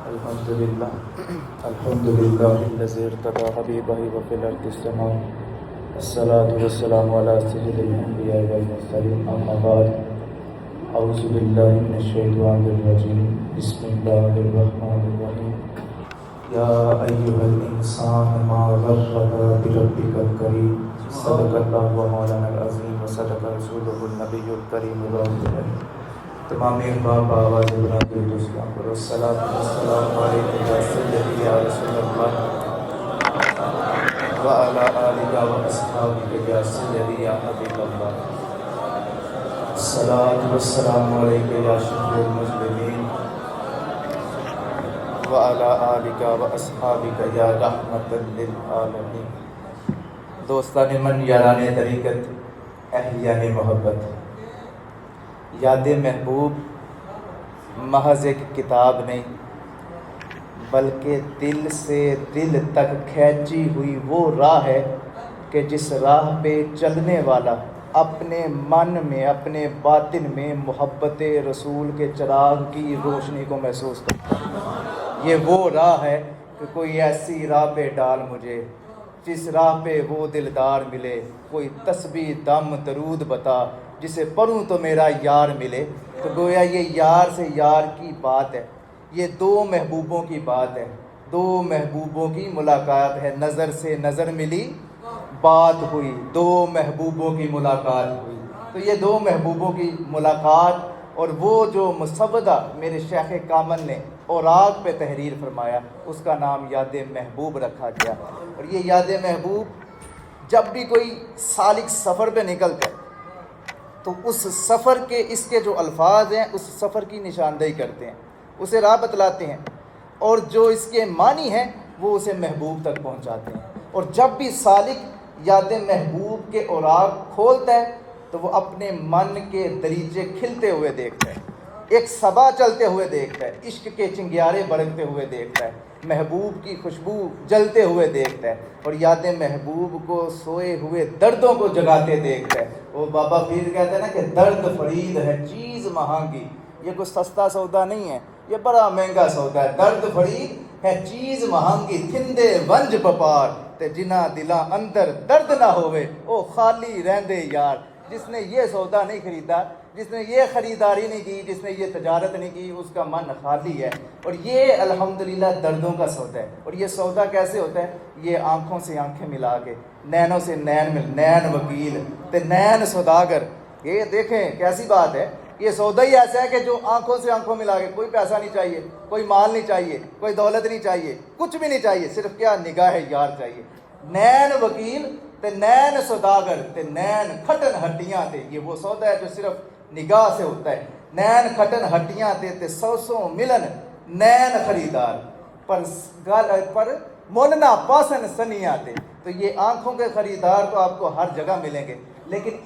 الحمد لله الحمد لله الذي ارتضى حبيبه وفي الأرض استمع. الصلاة والسلام على سيد الأنبياء والمرسلين. أما بعد، أعوذ بالله من الشيطان الرجيم. بسم الله الرحمن الرحيم. يا أيها الإنسان ما غرك بربك الكريم. صدق الله ومولانا العظيم وصدق رسوله النبي الكريم الرحيم. تمام احباب آواز بلند دوستان پر الصلاۃ والسلام علیکم یا سیدی یا رسول اللہ وعلی آلہ و اصحابہ یا سیدی یا حبیب اللہ. الصلاۃ والسلام علیکم یا شفیع المذنبین وعلی آلہ و اصحابہ یا رحمۃ للعالمین. دوستان من، یاران طریقت، اہلیان محبت، یاد محبوب محض ایک کتاب نہیں بلکہ دل سے دل تک کھینچی ہوئی وہ راہ ہے کہ جس راہ پہ چلنے والا اپنے من میں، اپنے باطن میں محبت رسول کے چراغ کی روشنی کو محسوس کرتا ہے. یہ وہ راہ ہے کہ کوئی ایسی راہ پہ ڈال مجھے جس راہ پہ وہ دلدار ملے، کوئی تسبیح دم درود بتا جسے پڑھوں تو میرا یار ملے. تو گویا یہ یار سے یار کی بات ہے، یہ دو محبوبوں کی بات ہے، دو محبوبوں کی ملاقات ہے. نظر سے نظر ملی، بات ہوئی، دو محبوبوں کی ملاقات ہوئی. تو یہ دو محبوبوں کی ملاقات اور وہ جو مسودہ میرے شیخ کامل نے اوراق پہ تحریر فرمایا، اس کا نام یاد محبوب رکھا گیا. اور یہ یاد محبوب جب بھی کوئی سالک سفر پہ نکلتا ہے تو اس سفر کے اس کے جو الفاظ ہیں اس سفر کی نشاندہی کرتے ہیں، اسے راہ بتلاتے ہیں، اور جو اس کے معنی ہیں وہ اسے محبوب تک پہنچاتے ہیں. اور جب بھی سالک یاد محبوب کے اوراق کھولتا ہے تو وہ اپنے من کے دریچے کھلتے ہوئے دیکھتا ہے، ایک صبا چلتے ہوئے دیکھتا ہے، عشق کے چنگیارے بڑھتے ہوئے دیکھتا ہے، محبوب کی خوشبو جلتے ہوئے دیکھتا ہے، اور یاد محبوب کو سوئے ہوئے دردوں کو جگاتے دیکھتا ہے. وہ بابا فرید کہتے ہیں نا کہ درد فرید ہے چیز مہنگی. یہ کوئی سستا سودا نہیں ہے، یہ بڑا مہنگا سودا ہے. درد فرید ہے چیز مہنگی، تھندے ونج بپار تے جنا دلاں اندر درد نہ ہوئے او خالی رہندے یار. جس نے یہ سودا نہیں خریدا، جس نے یہ خریداری نہیں کی، جس نے یہ تجارت نہیں کی، اس کا من خالی ہے. اور یہ الحمدللہ دردوں کا سودا ہے. اور یہ سودا کیسے ہوتا ہے؟ یہ آنکھوں سے آنکھیں ملا کے، نینوں سے نین مل، نین وکیل تے نین سوداگر. یہ دیکھیں کیسی بات ہے. یہ سودا ہی ایسا ہے کہ جو آنکھوں سے آنکھوں ملا کے، کوئی پیسہ نہیں چاہیے، کوئی مال نہیں چاہیے، کوئی دولت نہیں چاہیے، کچھ بھی نہیں چاہیے، صرف کیا؟ نگاہ یار چاہیے. نین وکیل تے نین سوداگر تے نین کھٹن ہڈیاں تے. یہ وہ سودا ہے جو صرف نگاہ سے ہوتا ہے. نین کھٹن ہڈیاں تے سو سو ملن نین خریدار پر مول نہ پاسن سنیاں تے. تو یہ آنکھوں کے خریدار تو آپ کو ہر جگہ ملیں گے، لیکن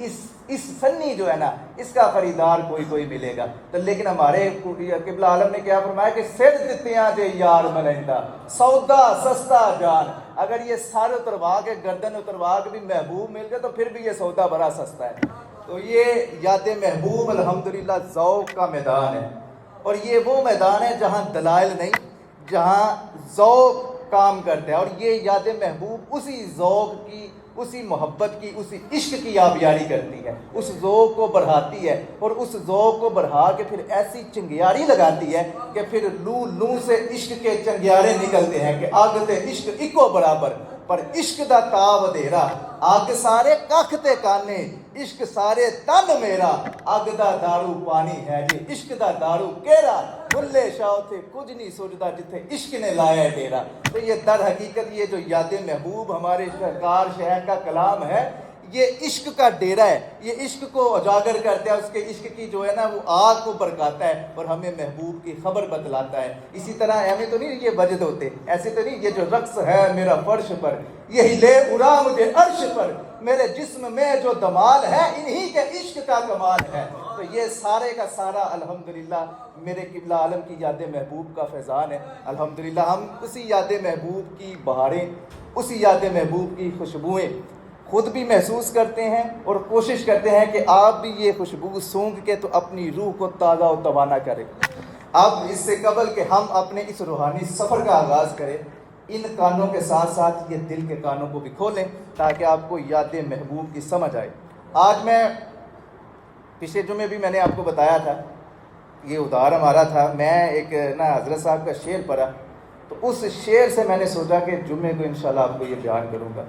اس سنی جو ہے نا، اس کا خریدار کوئی ملے گا. تو لیکن ہمارے قبلہ عالم نے کیا فرمایا کہ سر دتیاں جے یار ملندا سودا سستا جان. اگر یہ سر اتروا کے، گردن اتروا کے بھی محبوب مل جائے تو پھر بھی یہ سودا بڑا سستا ہے. تو یہ یاد محبوب الحمدللہ ذوق کا میدان ہے. اور یہ وہ میدان ہے جہاں دلائل نہیں، جہاں ذوق کام کرتا ہے. اور یہ یاد محبوب اسی ذوق کی، اسی محبت کی، اسی عشق کی آبیاری کرتی ہے، اس ذوق کو بڑھاتی ہے، اور اس ذوق کو بڑھا کے پھر ایسی چنگیاری لگاتی ہے کہ پھر لو سے عشق کے چنگیارے نکلتے ہیں کہ آگ تے عشق اکو برابر پر عشق دا تاو دیرا. آگ سارے ککھ تے کانے، عشق سارے تن میرا. اگ دا دارو پانی ہے جی عشق دا دارو کیرا. بھلے شاہ تھے کچھ نہیں سوچتا جتھے عشق نے لایا ڈیرا. تو یہ در حقیقت یہ جو یاد محبوب ہمارے سرکار شہر کا کلام ہے، یہ عشق کا ڈیرا ہے. یہ عشق کو اجاگر کرتا ہے، اس کے عشق کی جو ہے نا وہ آگ کو برکاتا ہے اور ہمیں محبوب کی خبر بتلاتا ہے. اسی طرح ایویں تو نہیں یہ وجد ہوتے، ایسے تو نہیں. یہ جو رقص ہے میرا فرش پر، یہی لے اڑا مجھے عرش پر، میرے جسم میں جو دمال ہے انہی کے عشق کا کمال ہے. تو یہ سارے کا سارا الحمدللہ میرے قبلہ عالم کی یاد محبوب کا فیضان ہے. الحمدللہ ہم اسی یاد محبوب کی بہاریں، اسی یاد محبوب کی خوشبوئیں خود بھی محسوس کرتے ہیں اور کوشش کرتے ہیں کہ آپ بھی یہ خوشبو سونگھ کے تو اپنی روح کو تازہ و توانا کریں. اب اس سے قبل کہ ہم اپنے اس روحانی سفر کا آغاز کریں، ان کانوں کے ساتھ ساتھ یہ دل کے کانوں کو بھی کھولیں تاکہ آپ کو یاد محبوب کی سمجھ آئے۔ آج میں پچھلے جمعے بھی میں نے آپ کو بتایا تھا، یہ ادھار ہمارا تھا، میں ایک حضرت صاحب کا شعر پڑھا، تو اس شعر سے میں نے سوچا کہ جمعے کو انشاءاللہ آپ کو یہ بیان کروں گا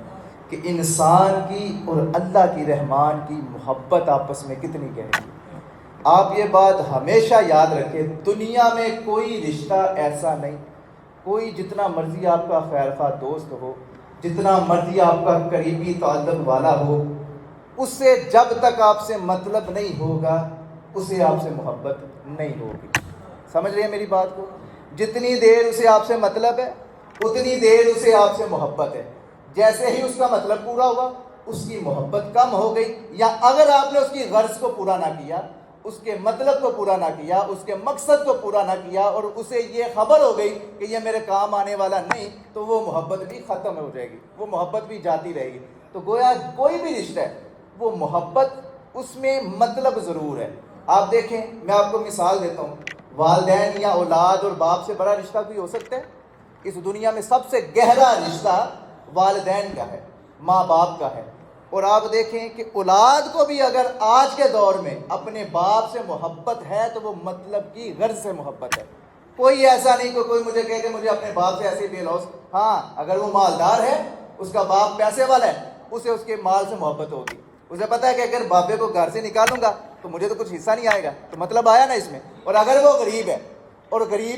کہ انسان کی اور اللہ کی رحمان کی محبت آپس میں کتنی گہری ہے۔ آپ یہ بات ہمیشہ یاد رکھیں، دنیا میں کوئی رشتہ ایسا نہیں، کوئی جتنا مرضی آپ کا خیر خواہ دوست ہو، جتنا مرضی آپ کا قریبی تعلق والا ہو، اس سے جب تک آپ سے مطلب نہیں ہوگا اسے آپ سے محبت نہیں ہوگی۔ سمجھ رہے ہیں میری بات کو؟ جتنی دیر اسے آپ سے مطلب ہے اتنی دیر اسے آپ سے محبت ہے۔ جیسے ہی اس کا مطلب پورا ہوا اس کی محبت کم ہو گئی، یا اگر آپ نے اس کی غرض کو پورا نہ کیا، اس کے مطلب کو پورا نہ کیا، اس کے مقصد کو پورا نہ کیا، اور اسے یہ خبر ہو گئی کہ یہ میرے کام آنے والا نہیں، تو وہ محبت بھی ختم ہو جائے گی، وہ محبت بھی جاتی رہے گی۔ تو گویا کوئی بھی رشتہ ہے وہ محبت اس میں مطلب ضرور ہے۔ آپ دیکھیں، میں آپ کو مثال دیتا ہوں، والدین یا اولاد اور باپ سے بڑا رشتہ کوئی ہو سکتا ہے؟ اس دنیا میں سب سے گہرا رشتہ والدین کا ہے، ماں باپ کا ہے۔ اور آپ دیکھیں کہ اولاد کو بھی اگر آج کے دور میں اپنے باپ سے محبت ہے تو وہ مطلب کی غرض سے محبت ہے۔ کوئی ایسا نہیں کہ کوئی مجھے کہے کہ مجھے اپنے باپ سے ایسے بے لوث، ہاں اگر وہ مالدار ہے، اس کا باپ پیسے والا ہے، اسے اس کے مال سے محبت ہوگی۔ اسے پتہ ہے کہ اگر بابے کو گھر سے نکالوں گا تو مجھے تو کچھ حصہ نہیں آئے گا، تو مطلب آیا نا اس میں۔ اور اگر وہ غریب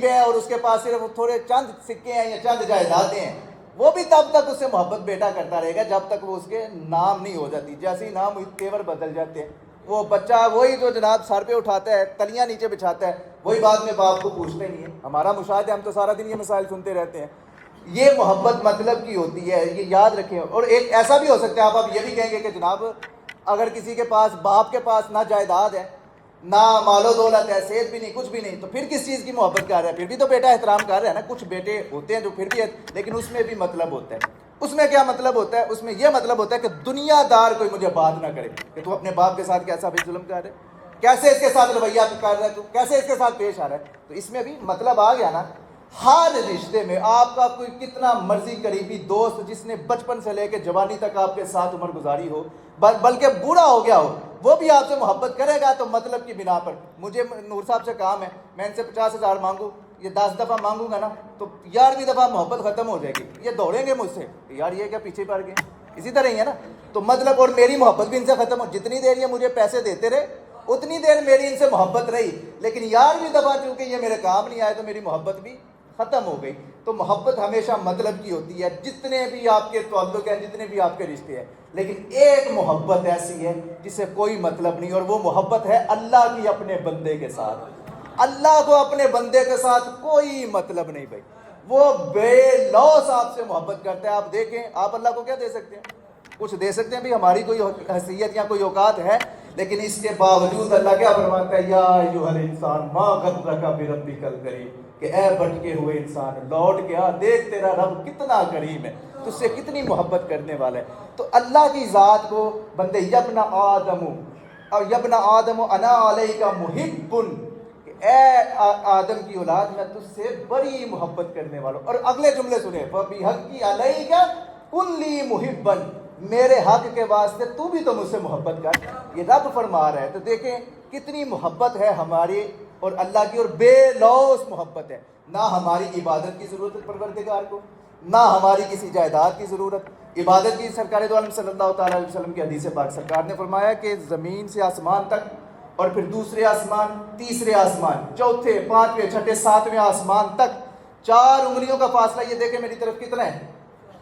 ہے اور اس کے پاس صرف تھوڑے چند سکے ہیں یا چند جائیدادیں ہیں، وہ بھی تب تک اس سے محبت بیٹا کرتا رہے گا جب تک وہ اس کے نام نہیں ہو جاتی۔ جیسے ہی نام تیور بدل جاتے ہیں، وہ بچہ وہی جو جناب سر پہ اٹھاتا ہے، تلیاں نیچے بچھاتا ہے، وہی بعد میں باپ کو پوچھتے نہیں ہے۔ ہمارا مشاہدہ، ہم تو سارا دن یہ مسائل سنتے رہتے ہیں۔ یہ محبت مطلب کی ہوتی ہے، یہ یاد رکھیں۔ اور ایک ایسا بھی ہو سکتا ہے، آپ یہ بھی کہیں گے کہ جناب اگر کسی کے پاس، باپ کے پاس نہ جائیداد ہے، نہ مال و دولت ہے، صحت بھی نہیں، کچھ بھی نہیں، تو پھر کس چیز کی محبت کر رہا ہے؟ پھر بھی تو بیٹا احترام کر رہا ہے نا۔ کچھ بیٹے ہوتے ہیں جو پھر بھی ہے، لیکن اس میں بھی مطلب ہوتا ہے۔ اس میں کیا مطلب ہوتا ہے؟ اس میں یہ مطلب ہوتا ہے کہ دنیا دار کوئی مجھے بات نہ کرے کہ تو اپنے باپ کے ساتھ کیسا بھی ظلم کر رہا ہے، کیسے اس کے ساتھ رویہ کر رہا ہے، تو کیسے اس کے ساتھ پیش آ رہا ہے۔ تو اس میں بھی مطلب آ گیا نا۔ ہر رشتے میں آپ کا کوئی کتنا مرضی قریبی دوست جس نے بچپن سے لے کے جوانی تک آپ کے ساتھ عمر گزاری ہو، بلکہ بوڑھا ہو گیا ہو، وہ بھی آپ سے محبت کرے گا تو مطلب کی بنا پر۔ مجھے نور صاحب سے کام ہے، میں ان سے 50,000 مانگوں، یہ 10 دفعہ مانگوں گا نا تو 11ویں دفعہ محبت ختم ہو جائے گی، یہ دوڑیں گے مجھ سے، یار یہ کیا پیچھے پڑ گئے، اسی طرح ہی ہے نا۔ تو مطلب، اور میری محبت بھی ان سے ختم ہو، جتنی دیر یہ مجھے پیسے دیتے رہے اتنی دیر میری ان سے محبت رہی، لیکن 11ویں دفعہ چونکہ یہ میرے کام نہیں آئے تو میری محبت بھی ختم ہو گئی۔ تو محبت ہمیشہ مطلب کی ہوتی ہے، جتنے بھی آپ کے تعلق ہیں، جتنے بھی آپ کے رشتے ہیں، لیکن ایک محبت ایسی ہے جسے کوئی مطلب نہیں، اور وہ محبت ہے اللہ کی اپنے بندے کے ساتھ۔ اللہ کو اپنے بندے کے ساتھ کوئی مطلب نہیں بھائی، وہ بے لوث آپ سے محبت کرتا ہے۔ آپ دیکھیں، آپ اللہ کو کیا دے سکتے ہیں؟ کچھ دے سکتے ہیں بھی، ہماری کوئی حیثیت یا کوئی اوقات ہے، لیکن اس کے باوجود اللہ کیا فرماتا ہے؟ یا ایھا الانسان ما غرک بربک الکریم، کہ اے بھٹکے ہوئے انسان لوٹ کے آ، دیکھ تیرا رب کتنا کریم ہے، تجھ سے کتنی محبت کرنے والا ہے۔ تو اللہ کی ذات کو بندے یبن آدم اور یبن آدم انا علیک محب، کہ اے آدم کی اولاد میں تجھ سے بڑی محبت کرنے والا ہوں۔ اور اگلے جملے سنیں، فبحقی علیک کن لی محبا، میرے حق کے واسطے تو بھی تو مجھ سے محبت کر، یہ رب فرما رہا ہے۔ تو دیکھیں کتنی محبت ہے ہماری اور اللہ کی، اور بے لوث محبت ہے۔ نہ ہماری عبادت کی ضرورت ہے پروردگار کو، نہ ہماری کسی جائیداد کی ضرورت۔ عبادت کی سرکار دو عالم صلی اللہ تعالیٰ علیہ وسلم کی حدیث پاک، سرکار نے فرمایا کہ زمین سے آسمان تک، اور پھر دوسرے آسمان، تیسرے آسمان، چوتھے، پانچویں، چھٹے، ساتویں آسمان تک 4 انگلیوں کا فاصلہ، یہ دیکھیں میری طرف کتنا ہے،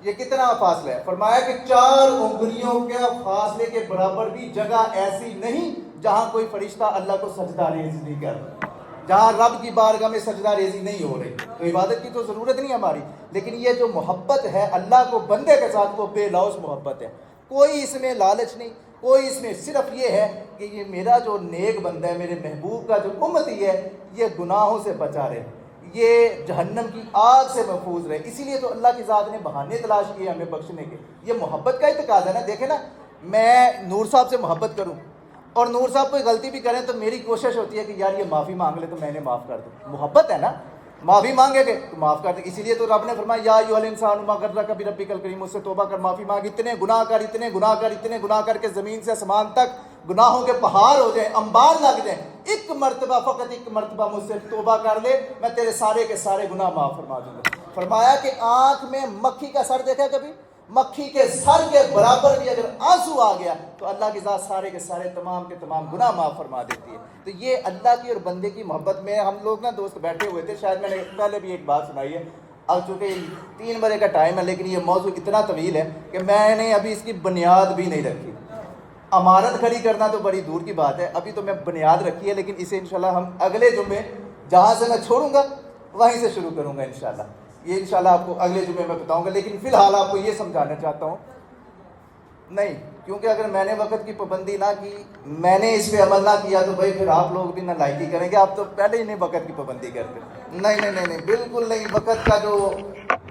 یہ کتنا فاصلہ ہے؟ فرمایا کہ 4 انگلیوں کے فاصلے کے برابر بھی جگہ ایسی نہیں جہاں کوئی فرشتہ اللہ کو سجدہ ریز نہیں کر رہا، جہاں رب کی بارگاہ میں سجدہ ریزی نہیں ہو رہی۔ تو عبادت کی تو ضرورت نہیں ہماری، لیکن یہ جو محبت ہے اللہ کو بندے کے ساتھ، وہ بے لوث محبت ہے۔ کوئی اس میں لالچ نہیں، کوئی اس میں، صرف یہ ہے کہ یہ میرا جو نیک بندہ ہے، میرے محبوب کا جو امتی ہے، یہ گناہوں سے بچا رہے، یہ جہنم کی آگ سے محفوظ رہے۔ اسی لیے تو اللہ کی ذات نے بہانے تلاش کیے ہمیں بخشنے کے۔ یہ محبت کا ہی تقاضا ہے نا۔ دیکھیں نا، میں نور صاحب سے محبت کروں اور نور صاحب کوئی غلطی بھی کریں تو میری کوشش ہوتی ہے کہ یار یہ معافی مانگ لے تو میں نے معاف کر دوں. محبت ہے نا, معافی مانگے گے تو معاف کر دیں. اسی لیے تو رب نے فرمایا یا ایھا الانسان ما غرک بربک الکریم, مجھ سے توبہ کر, معافی مانگ. اتنے گناہ کر, اتنے گناہ کر, اتنے گناہ کر کے زمین سے آسمان تک گناہوں کے پہاڑ ہو جائیں, انبار لگ جائیں. ایک مرتبہ, فقط ایک مرتبہ مجھ سے توبہ کر لے, میں تیرے سارے کے سارے گناہ معاف فرما دوں گا. فرمایا کہ آنکھ میں مکھی کا سر دیکھا کبھی؟ مکھی کے سر کے برابر بھی اگر آنسو آ گیا تو اللہ کی ذات سارے کے سارے تمام کے تمام گناہ معاف فرما دیتی ہے. تو یہ اللہ کی اور بندے کی محبت میں ہم لوگ نا دوست بیٹھے ہوئے تھے, شاید میں نے پہلے بھی ایک بات سنائی ہے. اب چونکہ 3 بجے کا ٹائم ہے لیکن یہ موضوع اتنا طویل ہے کہ میں نے ابھی اس کی بنیاد بھی نہیں رکھی. عمارت کھڑی کرنا تو بڑی دور کی بات ہے, ابھی تو میں بنیاد رکھی ہے, لیکن اسے انشاءاللہ ہم اگلے جمعے جہاں سے میں چھوڑوں گا وہیں سے شروع کروں گا انشاءاللہ. یہ انشاءاللہ آپ کو اگلے جمعے میں بتاؤں گا. لیکن فی الحال آپ کو یہ سمجھانا چاہتا ہوں, نہیں, کیونکہ اگر میں نے وقت کی پابندی نہ کی, میں نے اس پہ عمل نہ کیا تو بھائی پھر آپ لوگ بھی نہ لائکی کریں گے, آپ تو پہلے ہی نہیں وقت کی پابندی کرتے. نہیں نہیں نہیں نہیں, بالکل نہیں. وقت کا جو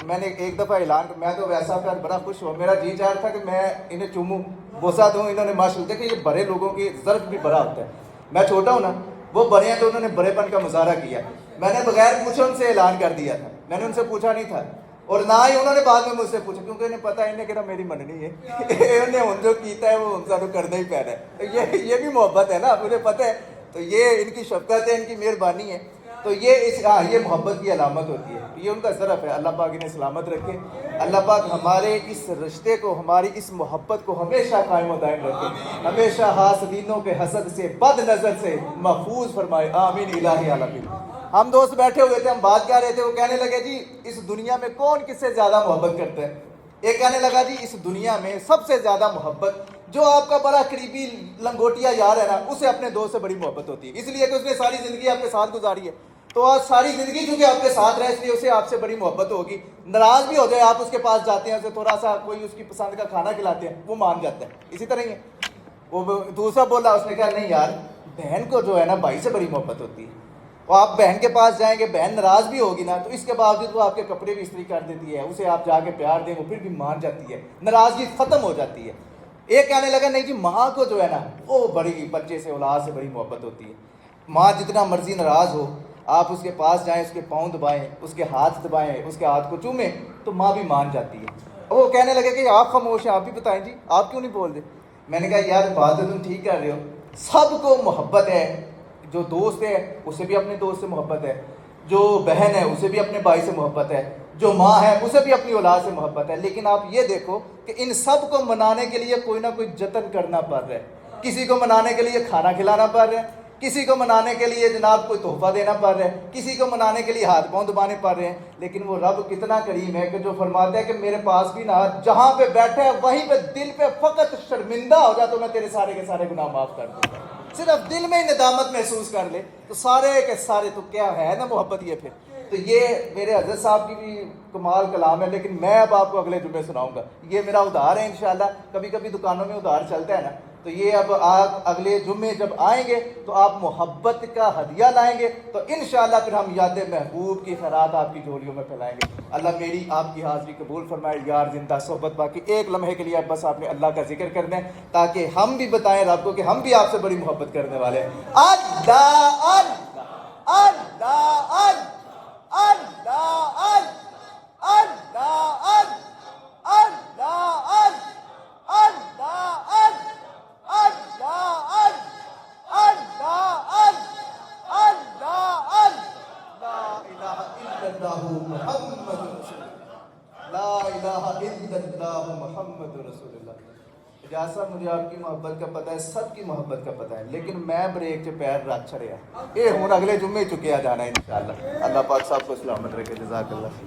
میں نے ایک دفعہ اعلان, میں تو ویسا کر بڑا خوش ہوا, میرا جی چاہ رہا تھا کہ میں انہیں چوموں, بوسا دوں. انہوں نے ماشاء اللہ, کہ یہ بڑے لوگوں کی ظرف بھی بڑا ہوتا ہے. میں چھوٹا ہوں نا, وہ بڑے ہیں تو انہوں نے بڑے پن کا مظاہرہ کیا. میں نے بغیر پوچھے ان سے اعلان کر دیا تھا, میں نے ان سے پوچھا نہیں تھا, اور نہ ہی انہوں نے بعد میں مجھ سے پوچھا, کیونکہ انہیں پتا انہیں کہ میری مننی ہے, انہیں ان جو کیتا ہے وہ ان سے کرنا ہی پینا ہے. تو یہ بھی محبت ہے نا, مجھے پتہ ہے. تو یہ ان کی شفقت ہے, ان کی مہربانی ہے. تو یہ محبت کی علامت ہوتی ہے, یہ ان کا ظرف ہے. اللہ پاک انہیں سلامت رکھے. اللہ پاک ہمارے اس رشتے کو, ہماری اس محبت کو ہمیشہ قائم و دائم رکھے, ہمیشہ حاسدینوں کے حسد سے, بد نظر سے محفوظ فرمائے. آمین الہی عالمین. ہم دوست بیٹھے ہوئے تھے, ہم بات کر رہے تھے, وہ کہنے لگے جی اس دنیا میں کون کس سے زیادہ محبت کرتا ہے؟ ایک کہنے لگا جی اس دنیا میں سب سے زیادہ محبت جو آپ کا بڑا قریبی لنگوٹیا یار ہے نا, اسے اپنے دوست سے بڑی محبت ہوتی ہے, اس لیے کہ اس نے ساری زندگی آپ کے ساتھ گزاری ہے. تو آج ساری زندگی چونکہ آپ کے ساتھ رہے, اس لیے اسے آپ سے بڑی محبت ہوگی. ناراض بھی ہو جائے, آپ اس کے پاس جاتے ہیں, اسے تھوڑا سا کوئی اس کی پسند کا کھانا کھلاتے ہیں, وہ مان جاتا ہے. اسی طرح ہی ہے. وہ دوسرا بولا, اس نے کہا نہیں یار, بہن کو جو ہے نا بھائی سے بڑی محبت ہوتی ہے. وہ آپ بہن کے پاس جائیں گے, بہن ناراض بھی ہوگی نا, تو اس کے باوجود وہ آپ کے کپڑے بھی استری کر دیتی ہے, اسے آپ جا کے پیار دیں, وہ پھر بھی مان جاتی ہے, ناراضگی ختم ہو جاتی ہے. ایک کہنے لگا نہیں جی, ماں کو جو ہے نا وہ بڑی بچے سے, اولاد سے بڑی محبت ہوتی ہے. ماں جتنا مرضی ناراض ہو, آپ اس کے پاس جائیں, اس کے پاؤں دبائیں, اس کے ہاتھ دبائیں, اس کے ہاتھ کو چومیں, تو ماں بھی مان جاتی ہے. وہ کہنے لگے کہ آپ خاموش ہیں, آپ بھی بتائیں جی, آپ کیوں نہیں بول رہے؟ میں نے کہا یار بات تو تم ٹھیک کر رہے ہو, سب کو محبت ہے. جو دوست ہے اسے بھی اپنے دوست سے محبت ہے, جو بہن ہے اسے بھی اپنے بھائی سے محبت ہے, جو ماں ہے اسے بھی اپنی اولاد سے محبت ہے. لیکن آپ یہ دیکھو کہ ان سب کو منانے کے لیے کوئی نہ کوئی جتن کرنا پڑ رہا ہے. کسی کو منانے کے لیے کھانا کھلانا پڑ رہا ہے, کسی کو منانے کے لیے جناب کوئی تحفہ دینا پڑ رہا ہے, کسی کو منانے کے لیے ہاتھ پاؤں دبانے پڑ رہے ہیں. لیکن وہ رب کتنا کریم ہے کہ جو فرماتا ہے کہ میرے پاس بھی نہ, جہاں پہ بیٹھا ہے وہیں پہ دل پہ فقط شرمندہ ہو جا تو میں تیرے سارے کے سارے گناہ معاف کر دوں گا. صرف دل میں ہی ندامت محسوس کر لے تو سارے کے سارے, تو کیا ہے نا محبت یہ پھر. تو یہ میرے حضرت صاحب کی بھی کمال کلام ہے, لیکن میں اب آپ کو اگلے جمعے سناؤں گا. یہ میرا ادھار ہے انشاءاللہ. کبھی کبھی دکانوں میں ادھار چلتا ہے نا, تو یہ اب آپ اگلے جمعے جب آئیں گے تو آپ محبت کا ہدیہ لائیں گے, تو انشاءاللہ پھر ہم یاد محبوب کی خیرات آپ کی جھولیوں میں پھیلائیں گے. اللہ میری آپ کی حاضری قبول فرمائے. یار زندہ صحبت باقی ایک لمحے کے لیے بس آپ نے اللہ کا ذکر کرنا ہے, تاکہ ہم بھی بتائیں رب کو کہ ہم بھی آپ سے بڑی محبت کرنے والے ہیں. اللہ اللہ اللہ اللہ اللہ اللہ محمد رسول اللہ. اجازت مجھے آپ کی محبت کا پتہ ہے, سب کی محبت کا پتہ ہے, لیکن میں بریک سے پیر رکھ چھڑیا. یہ ہوں اگلے جمعے چکیا جانا ہے انشاءاللہ. اللہ پاک صاحب کو سلامت رکھے. جزاک اللہ.